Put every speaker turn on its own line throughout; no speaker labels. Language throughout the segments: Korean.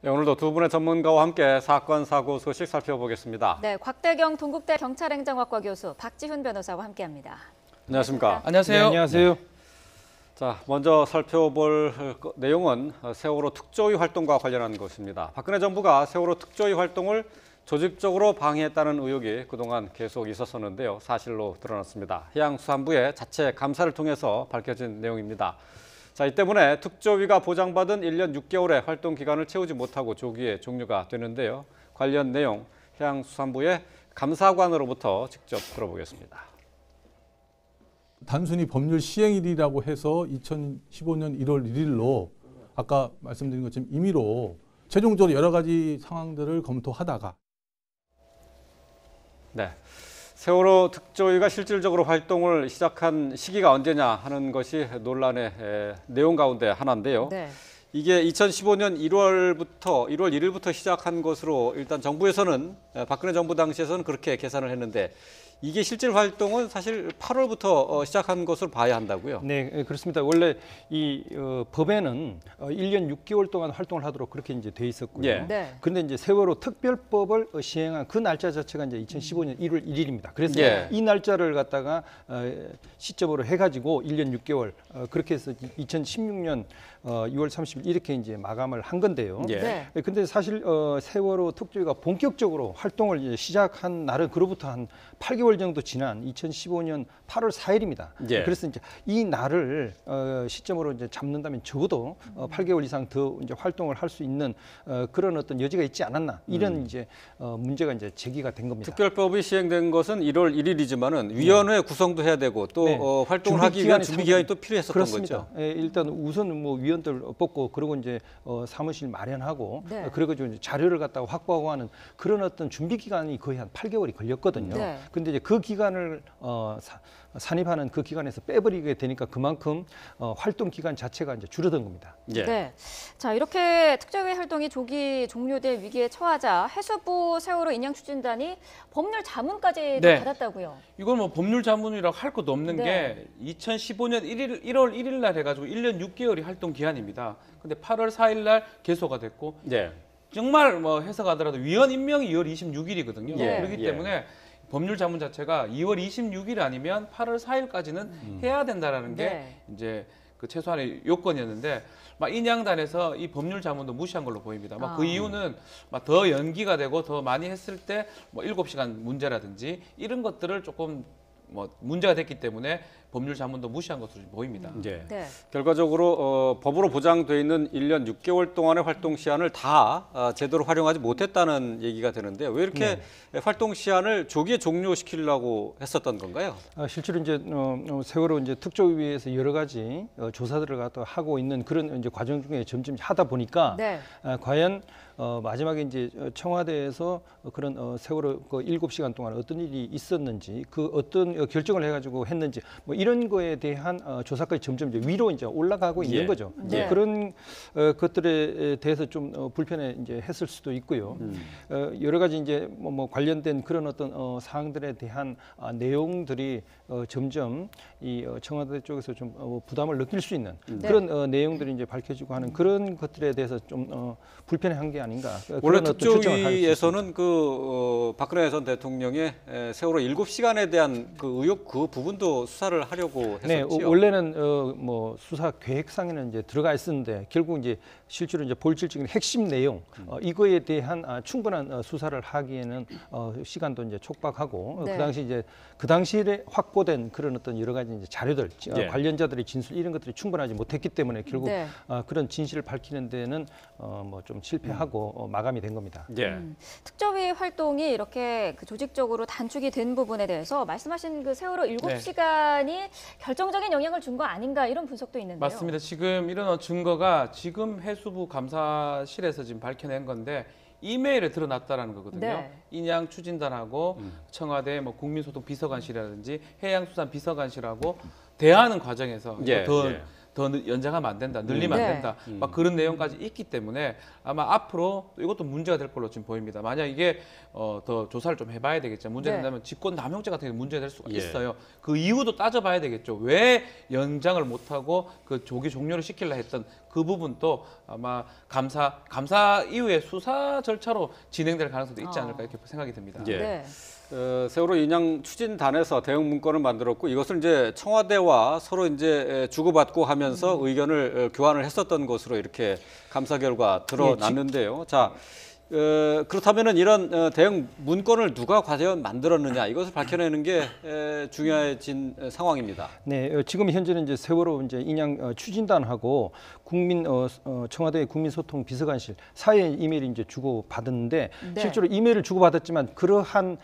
네, 오늘도 두 분의 전문가와 함께 사건, 사고 소식 살펴보겠습니다.
네, 곽대경 동국대 경찰행정학과 교수 박지훈 변호사와 함께합니다.
안녕하십니까?
안녕하세요.
네, 안녕하세요.
자, 먼저 살펴볼 내용은 세월호 특조위 활동과 관련한 것입니다. 박근혜 정부가 세월호 특조위 활동을 조직적으로 방해했다는 의혹이 그동안 계속 있었었는데요. 사실로 드러났습니다. 해양수산부의 자체 감사를 통해서 밝혀진 내용입니다. 자, 이 때문에 특조위가 보장받은 1년 6개월의 활동 기간을 채우지 못하고 조기에 종료가 되는데요. 관련 내용 해양수산부의 감사관으로부터 직접 들어보겠습니다.
단순히 법률 시행일이라고 해서 2015년 1월 1일로 아까 말씀드린 것처럼 임의로 최종적으로 여러 가지 상황들을 검토하다가
네, 세월호 특조위가 실질적으로 활동을 시작한 시기가 언제냐 하는 것이 논란의 내용 가운데 하나인데요.
네.
이게 2015년 1월 1일부터 시작한 것으로 일단 정부에서는 박근혜 정부 당시에서는 그렇게 계산을 했는데 이게 실질 활동은 사실 8월부터 시작한 것으로 봐야 한다고요?
네, 그렇습니다. 원래 이 법에는 1년 6개월 동안 활동을 하도록 그렇게 이제 돼 있었고요.
예.
네.
그런데 이제 세월호 특별법을 시행한 그 날짜 자체가 이제 2015년 1월 1일입니다. 그래서
예.
이 날짜를 갖다가 시점으로 해가지고 1년 6개월 그렇게 해서 2016년 6월 30일 이렇게 이제 마감을 한 건데요.
예.
네.
근데 사실 세월호 특조위가 본격적으로 활동을 이제 시작한 날은 그로부터 한 8개월 정도 지난 2015년 8월 4일입니다.
예.
그래서 이제 이 날을 시점으로 이제 잡는다면 적어도 8개월 이상 더 이제 활동을 할 수 있는 그런 어떤 여지가 있지 않았나 이런 이제 문제가 이제 제기가 된 겁니다.
특별법이 시행된 것은 1월 1일이지만은 위원회 구성도 해야 되고 또
네.
활동을 하기 위한 준비 기간이 또
상당히
필요했었던
그렇습니다.
거죠.
예, 일단 우선 뭐 위원들 뽑고 그리고 이제 사무실 마련하고
네.
그래가지고 이제 자료를 갖다가 확보하고 하는 그런 어떤 준비 기간이 거의 한 8개월이 걸렸거든요.
네.
근데 이제 그 기간을 산입하는 그 기간에서 빼버리게 되니까 그만큼 활동 기간 자체가 이제 줄어든 겁니다.
예.
네. 자, 이렇게 특조위 활동이 조기 종료될 위기에 처하자 해수부 세월호 인양추진단이 법률 자문까지
네.
받았다고요.
이건 뭐 법률 자문이라고 할 것도 없는
네.
게 2015년 1월 1일 날 해가지고 1년 6개월이 활동 기한입니다. 근데 8월 4일 날 개소가 됐고
예.
정말 뭐 해석하더라도 위원 임명이 2월 26일이거든요.
예.
그렇기
예.
때문에 법률 자문 자체가 2월 26일 아니면 8월 4일까지는 해야 된다라는 게
네.
이제 그 최소한의 요건이었는데 막 인양단에서 이 법률 자문도 무시한 걸로 보입니다. 막 그 이유는 막 더 연기가 되고 더 많이 했을 때 뭐 7시간 문제라든지 이런 것들을 조금 뭐 문제가 됐기 때문에 법률 자문도 무시한 것으로 보입니다.
예.
네.
결과적으로 법으로 보장돼 있는 1년 6개월 동안의 활동 시한을 다 제대로 활용하지 못했다는 얘기가 되는데요. 왜 이렇게 활동 시한을 조기에 종료시키려고 했었던 건가요?
실제로 이제 세월호 이제 특조위에서 여러 가지 조사들을 갖다 하고 있는 그런 이제 과정 중에 점점 하다 보니까
네.
과연 마지막에 이제 청와대에서 그런 세월호 그 7시간 동안 어떤 일이 있었는지 그 어떤 결정을 해가지고 했는지 뭐 이런 거에 대한 조사까지 점점 이제 위로 이제 올라가고 있는
예.
거죠.
네.
그런 것들에 대해서 좀 불편해 이제 했을 수도 있고요. 여러 가지 이제 뭐 관련된 그런 어떤 사항들에 대한 내용들이 점점 이 청와대 쪽에서 좀 부담을 느낄 수 있는 그런 내용들이 이제 밝혀지고 하는 그런 것들에 대해서 좀 불편해한 게 아닌가.
원래
그런 어떤 추정을 할수
특조위에서는 박근혜 전 대통령의 세월호 7시간에 대한 그 의혹 그 부분도 수사를 하려고
네,
했었죠.
원래는 뭐 수사 계획상에는 이제 들어가 있었는데 결국 이제 실제로 이제 본질적인 핵심 내용 이거에 대한 충분한 수사를 하기에는 시간도 이제 촉박하고
네.
그 당시에 확보된 그런 어떤 여러 가지 이제 자료들
예.
관련자들의 진술 이런 것들이 충분하지 못했기 때문에 결국
네.
그런 진실을 밝히는 데는 뭐 좀 실패하고 마감이 된 겁니다.
예.
특조위 활동이 이렇게 그 조직적으로 단축이 된 부분에 대해서 말씀하신 그 세월호 7시간이 결정적인 영향을 준 거 아닌가 이런 분석도 있는데요.
맞습니다. 지금 이런 증거가 지금 해수부 감사실에서 지금 밝혀낸 건데 이메일에 드러났다라는 거거든요.
네.
인양 추진단하고 청와대 뭐 국민소통 비서관실이라든지 해양수산 비서관실하고 대화하는 과정에서
예,
더
예.
더 연장하면 안 된다, 늘리면
네.
안 된다, 막 그런 내용까지 있기 때문에 아마 앞으로 이것도 문제가 될 걸로 지금 보입니다. 만약 이게 더 조사를 좀 해봐야 되겠죠. 문제
네.
된다면 직권 남용죄 같은 게 문제가 될 수가
예.
있어요. 그 이유도 따져봐야 되겠죠. 왜 연장을 못하고 그 조기 종료를 시키려 했던 그 부분도 아마 감사 이후에 수사 절차로 진행될 가능성도 있지 않을까 이렇게 생각이 듭니다.
예.
네.
세월호 인양 추진단에서 대응 문건을 만들었고 이것을 이제 청와대와 서로 이제 주고받고 하면서 의견을 교환을 했었던 것으로 이렇게 감사 결과 드러났는데요. 자, 그렇다면은 이런 대응 문건을 누가 과연 만들었느냐 이것을 밝혀내는 게 중요해진 상황입니다.
네, 지금 현재는 이제 세월호 이제 인양 추진단하고 청와대 국민소통 비서관실 사회 이메일이 이제 주고 받았는데
네.
실제로 이메일을 주고 받았지만 그러한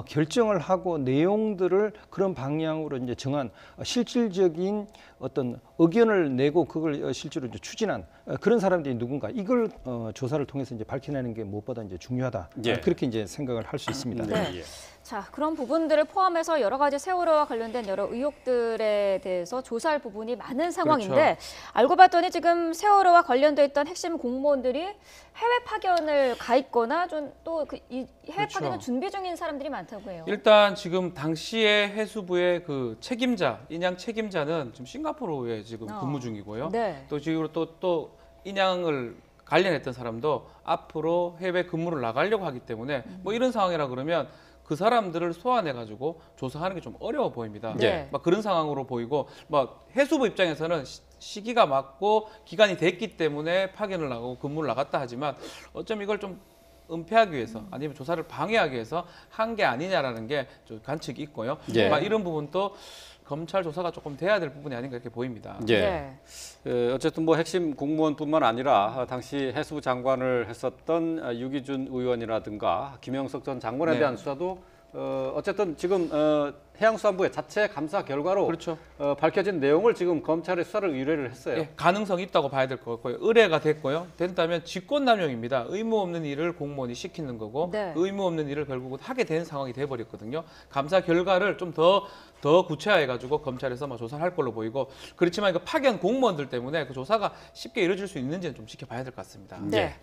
결정을 하고 내용들을 그런 방향으로 이제 정한 실질적인 어떤 의견을 내고 그걸 실제로 이제 추진한 그런 사람들이 누군가 이걸 조사를 통해서 이제 밝혀내는 게 무엇보다 이제 중요하다.
예.
그렇게 이제 생각을 할 수 있습니다.
네. 자, 그런 부분들을 포함해서 여러 가지 세월호와 관련된 여러 의혹들에 대해서 조사할 부분이 많은 상황인데
그렇죠.
알고 봤더니 지금 세월호와 관련돼 있던 핵심 공무원들이 해외 파견을 가 있거나 좀 또 이 해외
그렇죠.
파견을 준비 중인 사람들이 많다고 해요.
일단 지금 당시에 해수부의 그 책임자, 인양 책임자는 지금 싱가포르에 지금 근무 중이고요.
네.
또 지금 또 인양을 관련했던 사람도 앞으로 해외 근무를 나가려고 하기 때문에 뭐 이런 상황이라 그러면 그 사람들을 소환해 가지고 조사하는 게 좀 어려워 보입니다.
네.
막 그런 상황으로 보이고 막 해수부 입장에서는 시기가 맞고 기간이 됐기 때문에 파견을 나가고 근무를 나갔다 하지만 어쩜 이걸 좀 은폐하기 위해서 아니면 조사를 방해하기 위해서 한 게 아니냐라는 게 좀 관측이 있고요.
예.
막 이런 부분도 검찰 조사가 조금 돼야 될 부분이 아닌가 이렇게 보입니다.
예.
네.
어쨌든 뭐 핵심 공무원뿐만 아니라 당시 해수부 장관을 했었던 유기준 의원이라든가 김영석 전 장관에
네.
대한 수사도 어쨌든 지금 해양수산부의 자체 감사 결과로
그렇죠.
밝혀진 내용을 지금 검찰에 수사를 의뢰를 했어요.
예, 가능성이 있다고 봐야 될 거고요. 의뢰가 됐고요. 된다면 직권남용입니다. 의무 없는 일을 공무원이 시키는 거고
네.
의무 없는 일을 결국은 하게 된 상황이 돼버렸거든요. 감사 결과를 좀 더 구체화해가지고 검찰에서 막 조사를 할 걸로 보이고 그렇지만 그 파견 공무원들 때문에 그 조사가 쉽게 이루어질 수 있는지는 좀 지켜봐야 될 것 같습니다.
네.